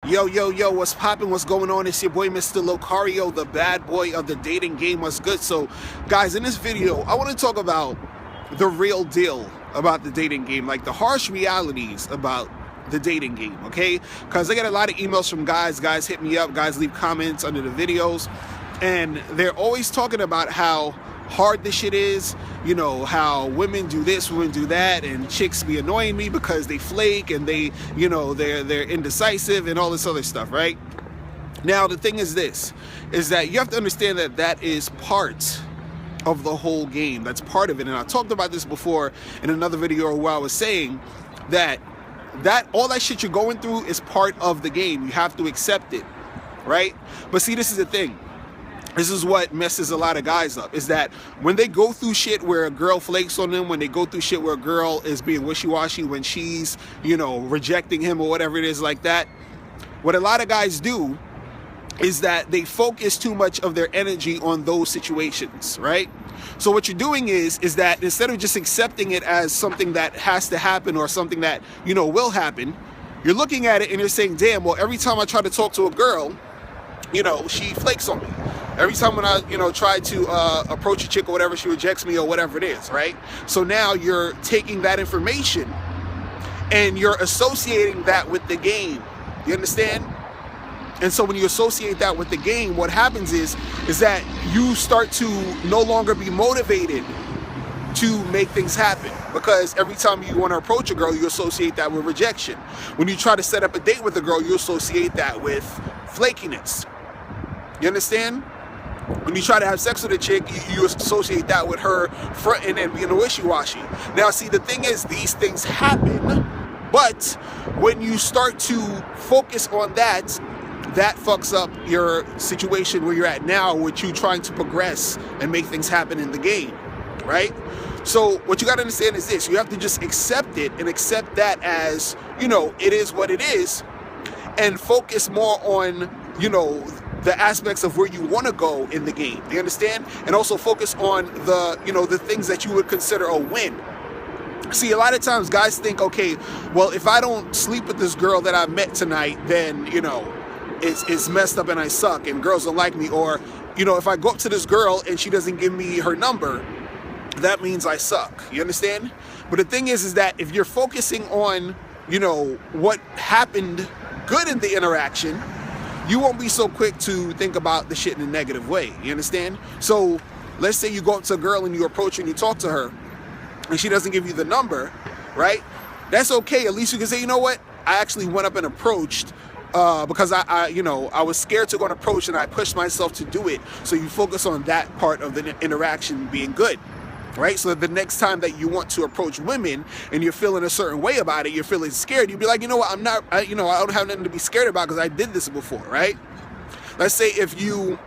Yo, what's poppin'? What's going on? It's your boy, Mr. Locario, the bad boy of the dating game. What's good? So, guys, in this video, I want to talk about the real deal about the dating game, like the harsh realities about the dating game, okay? Because I get a lot of emails from guys. Guys hit me up. Guys leave comments under the videos, and they're always talking about how hard this shit is, you know, how women do this, women do that, and chicks be annoying me because they flake and they, you know, they're indecisive and all this other stuff, right? Now, the thing is this, is that you have to understand that that is part of the whole game. That's part of it. And I talked about this before in another video where I was saying that all that shit you're going through is part of the game. You have to accept it, right? But see, this is the thing. This is what messes a lot of guys up, is that when they go through shit where a girl flakes on them, when they go through shit where a girl is being wishy-washy, when she's, you know, rejecting him or whatever it is like that, what a lot of guys do is that they focus too much of their energy on those situations, right? So what you're doing is that instead of just accepting it as something that has to happen or something that, you know, will happen, you're looking at it and you're saying, damn, well, every time I try to talk to a girl, you know, she flakes on me. Every time when I, you know, try to approach a chick or whatever, she rejects me or whatever it is, right? So now you're taking that information and you're associating that with the game. You understand? And so when you associate that with the game, what happens is that you start to no longer be motivated to make things happen, because every time you want to approach a girl, you associate that with rejection. When you try to set up a date with a girl, you associate that with flakiness. You understand? When you try to have sex with a chick, you associate that with her fronting and being wishy-washy. Now, see, the thing is, these things happen, but when you start to focus on that fucks up your situation where you're at now, with you trying to progress and make things happen in the game, right? So what you got to understand is this: you have to just accept it and accept that as, you know, it is what it is, and focus more on, you know, the aspects of where you want to go in the game. You understand? And also focus on the, you know, the things that you would consider a win. See, a lot of times guys think, okay, well, if I don't sleep with this girl that I met tonight, then, you know, it's messed up and I suck and girls don't like me. Or, you know, if I go up to this girl and she doesn't give me her number, that means I suck. You understand? But the thing is that if you're focusing on, you know, what happened good in the interaction, you won't be so quick to think about the shit in a negative way. You understand? So let's say you go up to a girl and you approach her and you talk to her and she doesn't give you the number, right? That's okay. At least you can say, you know what? I actually went up and approached because I was scared to go and approach, and I pushed myself to do it. So you focus on that part of the interaction being good, right? So the next time that you want to approach women and you're feeling a certain way about it, you're feeling scared, you'll be like, you know what, I don't have nothing to be scared about because I did this before, right? Let's say if you,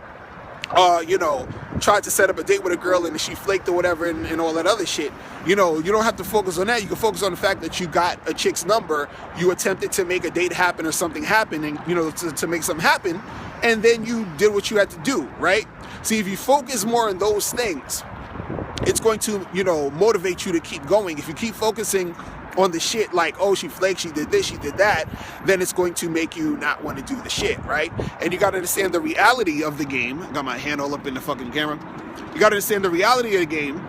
you know, tried to set up a date with a girl and she flaked or whatever and all that other shit, you know, you don't have to focus on that. You can focus on the fact that you got a chick's number, you attempted to make a date happen or something happen, and, you know, to make something happen, and then you did what you had to do, right? See, if you focus more on those things, it's going to, you know, motivate you to keep going. If you keep focusing on the shit like, oh, she flaked, she did this, she did that, then it's going to make you not want to do the shit, right? And you got to understand the reality of the game. I got my hand all up in the fucking camera. You got to understand the reality of the game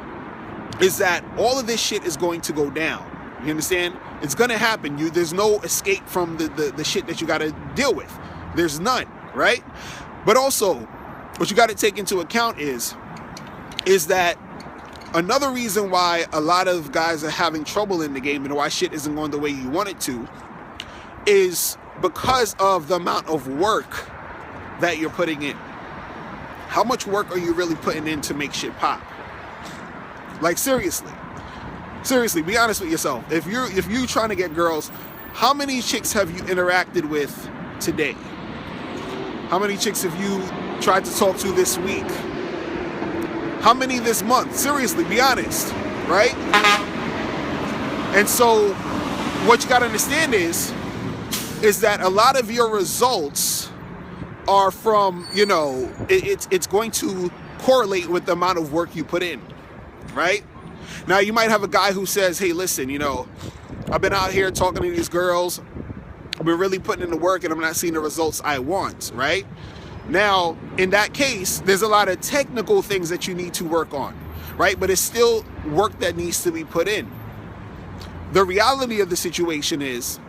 is that all of this shit is going to go down. You understand? It's going to happen. There's no escape from the shit that you got to deal with. There's none, right? But also, what you got to take into account is that another reason why a lot of guys are having trouble in the game and why shit isn't going the way you want it to is because of the amount of work that you're putting in. How much work are you really putting in to make shit pop? Like, seriously, be honest with yourself. If you're trying to get girls, how many chicks have you interacted with today? How many chicks have you tried to talk to this week? How many this month? Seriously, be honest, right? And so what you got to understand is that a lot of your results are from, you know, it's going to correlate with the amount of work you put in, right? Now, you might have a guy who says, hey, listen, you know, I've been out here talking to these girls, I've been really putting in the work and I'm not seeing the results I want, right? Now, in that case, there's a lot of technical things that you need to work on, right? But it's still work that needs to be put in. The reality of the situation is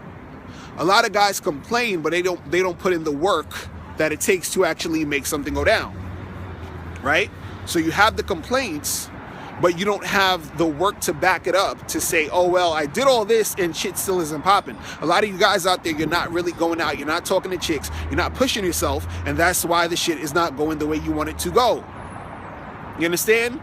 a lot of guys complain, but they don't put in the work that it takes to actually make something go down, right? So you have the complaints, but you don't have the work to back it up to say, oh, well, I did all this and shit still isn't popping. A lot of you guys out there, you're not really going out. You're not talking to chicks. You're not pushing yourself. And that's why the shit is not going the way you want it to go. You understand?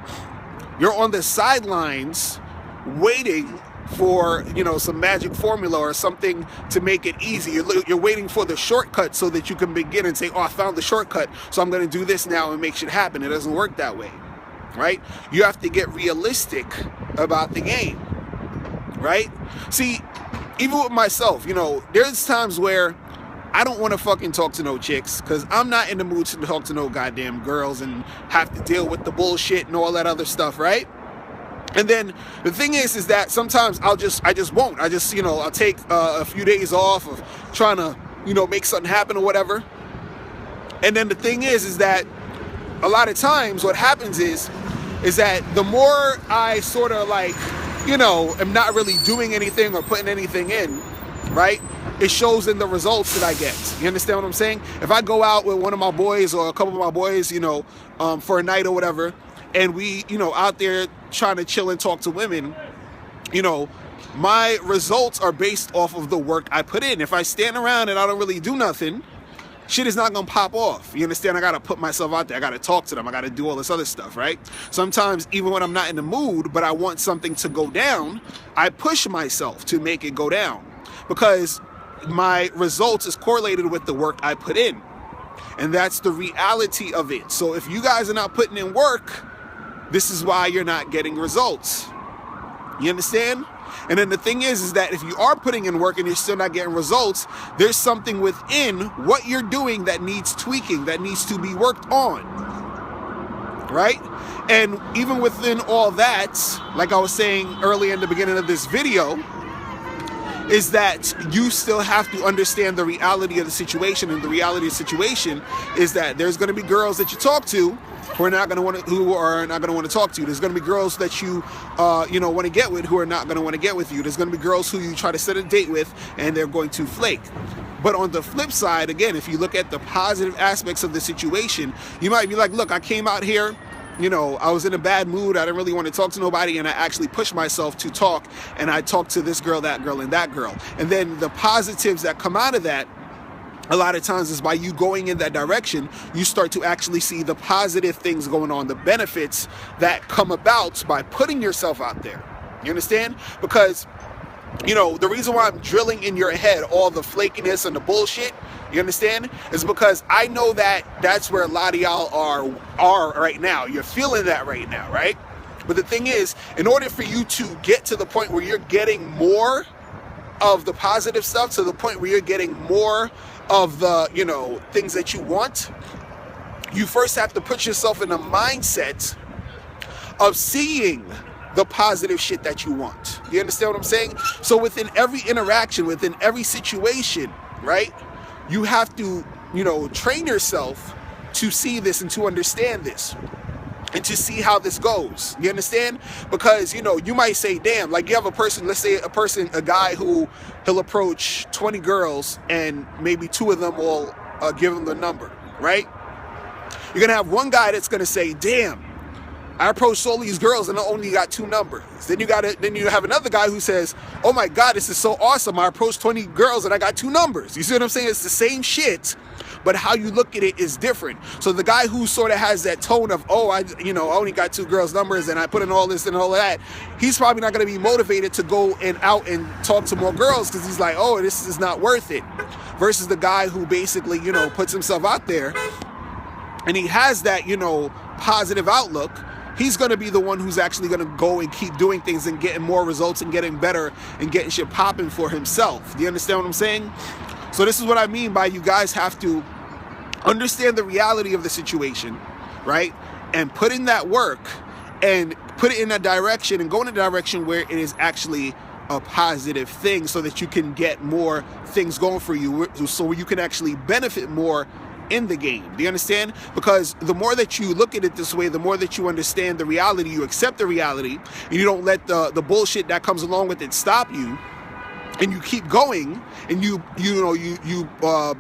You're on the sidelines waiting for, you know, some magic formula or something to make it easy. You're waiting for the shortcut so that you can begin and say, oh, I found the shortcut, so I'm going to do this now and make shit happen. It doesn't work that way, right? You have to get realistic about the game, right? See, even with myself, you know, there's times where I don't want to fucking talk to no chicks because I'm not in the mood to talk to no goddamn girls and have to deal with the bullshit and all that other stuff, right? And then the thing is that sometimes I just won't. You know, I'll take a few days off of trying to, you know, make something happen or whatever. And then the thing is that a lot of times what happens is that the more I sort of like, you know, am not really doing anything or putting anything in, right? It shows in the results that I get. You understand what I'm saying? If I go out with one of my boys or a couple of my boys, you know, for a night or whatever, and we, you know, out there trying to chill and talk to women, you know, my results are based off of the work I put in. If I stand around and I don't really do nothing, shit is not gonna pop off. You understand? I gotta put myself out there. I gotta talk to them. I gotta do all this other stuff, right? Sometimes, even when I'm not in the mood, but I want something to go down, I push myself to make it go down because my results is correlated with the work I put in. And that's the reality of it. So if you guys are not putting in work, this is why you're not getting results. You understand? And then the thing is that if you are putting in work and you're still not getting results, there's something within what you're doing that needs tweaking, that needs to be worked on, right? And even within all that, like I was saying earlier in the beginning of this video, is that you still have to understand the reality of the situation. And the reality of the situation is that there's going to be girls that you talk to who are not going to want to talk to you. There's going to be girls that you want to get with who are not going to want to get with you. There's going to be girls who you try to set a date with and they're going to flake. But on the flip side, again, if you look at the positive aspects of the situation, you might be like, look, I came out here, you know, I was in a bad mood. I didn't really want to talk to nobody. And I actually pushed myself to talk. And I talked to this girl, that girl, and that girl. And then the positives that come out of that, a lot of times is by you going in that direction, you start to actually see the positive things going on, the benefits that come about by putting yourself out there. You understand? Because, you know, the reason why I'm drilling in your head all the flakiness and the bullshit, you understand, is because I know that that's where a lot of y'all are right now. You're feeling that right now, right? But the thing is, in order for you to get to the point where you're getting more of the positive stuff, to the point where you're getting more of the, you know, things that you want, you first have to put yourself in a mindset of seeing the positive shit that you want. You understand what I'm saying? So within every interaction, within every situation, right, you have to, you know, train yourself to see this and to understand this and to see how this goes. You understand? Because, you know, you might say, damn, like you have a person, let's say a guy who he'll approach 20 girls and maybe 2 of them will give him the number, right? You're going to have one guy that's going to say, damn, I approached all these girls and I only got 2 numbers. Then you have another guy who says, oh my God, this is so awesome. I approached 20 girls and I got 2 numbers. You see what I'm saying? It's the same shit, but how you look at it is different. So the guy who sort of has that tone of, oh, I only got 2 girls' numbers and I put in all this and all of that, he's probably not going to be motivated to go and out and talk to more girls because he's like, oh, this is not worth it. Versus the guy who basically, you know, puts himself out there and he has that, you know, positive outlook. He's going to be the one who's actually going to go and keep doing things and getting more results and getting better and getting shit popping for himself. Do you understand what I'm saying? So this is what I mean by you guys have to understand the reality of the situation, right? And put in that work and put it in a direction and go in a direction where it is actually a positive thing so that you can get more things going for you, so you can actually benefit more in the game. Do you understand? Because the more that you look at it this way, the more that you understand the reality, you accept the reality, and you don't let the bullshit that comes along with it stop you, and you keep going, and you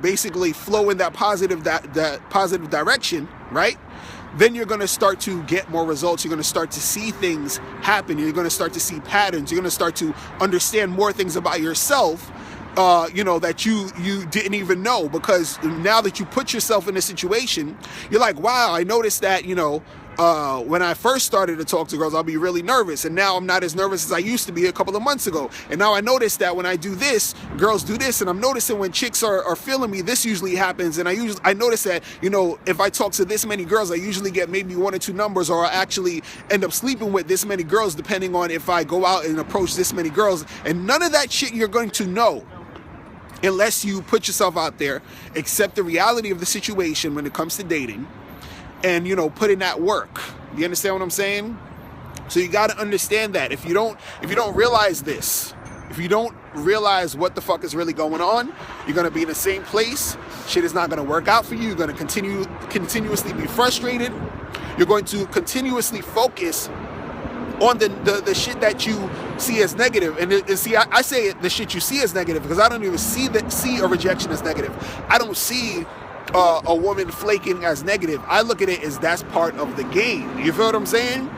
basically flow in that positive direction, right? Then you're going to start to get more results. You're going to start to see things happen. You're going to start to see patterns. You're going to start to understand more things about yourself, that you didn't even know, because now that you put yourself in a situation, you're like, wow, I noticed that, when I first started to talk to girls, I'll be really nervous, and now I'm not as nervous as I used to be a couple of months ago. And now I notice that when I do this, girls do this, and I'm noticing when chicks are feeling me, this usually happens. And I notice that, if I talk to this many girls, I usually get maybe 1 or 2 numbers, or I actually end up sleeping with this many girls, depending on if I go out and approach this many girls. And none of that shit you're going to know unless you put yourself out there, accept the reality of the situation when it comes to dating, and put in that work. You understand what I'm saying? So you got to understand that if you don't realize this, if you don't realize what the fuck is really going on, you're going to be in the same place. Shit is not going to work out for you. You're going to continuously be frustrated. You're going to continuously focus on the shit that you see as negative. And see, I say the shit you see as negative because I don't even see a rejection as negative. I don't see a woman flaking as negative. I look at it as that's part of the game. You feel what I'm saying?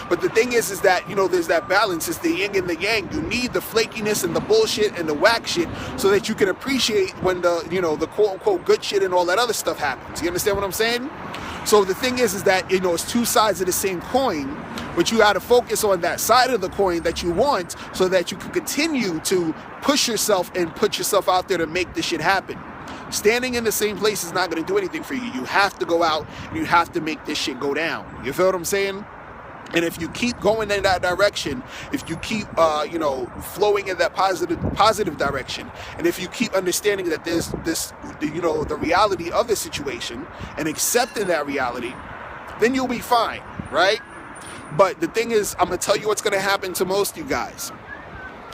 But the thing is that, there's that balance. It's the yin and the yang. You need the flakiness and the bullshit and the whack shit so that you can appreciate when the quote unquote good shit and all that other stuff happens. You understand what I'm saying? So the thing is that, it's two sides of the same coin, but you got to focus on that side of the coin that you want so that you can continue to push yourself and put yourself out there to make this shit happen. Standing in the same place is not going to do anything for you. You have to go out and you have to make this shit go down. You feel what I'm saying? And if you keep going in that direction, if you keep, flowing in that positive direction, and if you keep understanding that there's this, the reality of the situation and accepting that reality, then you'll be fine, right? But the thing is, I'm going to tell you what's going to happen to most of you guys.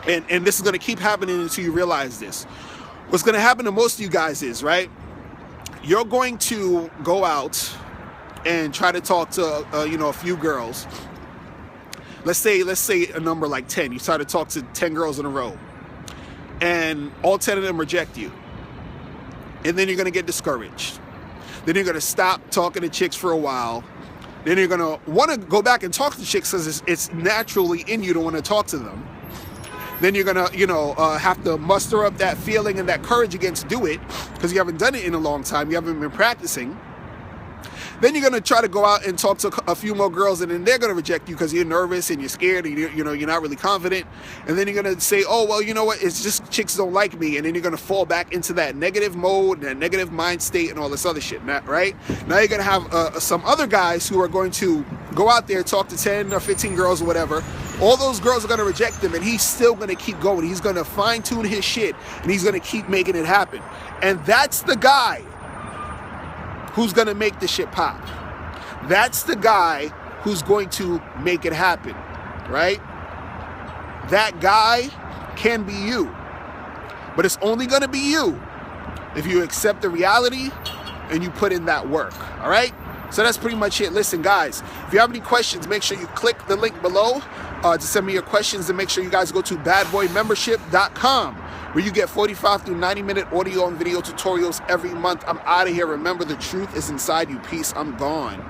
And this is going to keep happening until you realize this. What's going to happen to most of you guys is, right, you're going to go out and try to talk to, a few girls. Let's say a number like 10. You try to talk to 10 girls in a row, and all 10 of them reject you. And then you're going to get discouraged. Then you're going to stop talking to chicks for a while. Then you're going to want to go back and talk to chicks because it's naturally in you to want to talk to them. Then you're going to, have to muster up that feeling and that courage again to do it because you haven't done it in a long time. You haven't been practicing. Then you're going to try to go out and talk to a few more girls, and then they're going to reject you because you're nervous and you're scared and you're not really confident. And then you're going to say, oh, well, you know what? It's just chicks don't like me. And then you're going to fall back into that negative mode, that negative mind state and all this other shit, right? Now you're going to have some other guys who are going to go out there, talk to 10 or 15 girls or whatever. All those girls are going to reject him, and he's still going to keep going. He's going to fine-tune his shit, and he's going to keep making it happen. And that's the guy who's going to make the shit pop. That's the guy who's going to make it happen, right? That guy can be you. But it's only going to be you if you accept the reality and you put in that work, all right? So that's pretty much it. Listen, guys, if you have any questions, make sure you click the link below to send me your questions, and make sure you guys go to badboymembership.com, where you get 45 through 90-minute audio and video tutorials every month. I'm out of here. Remember, the truth is inside you. Peace. I'm gone.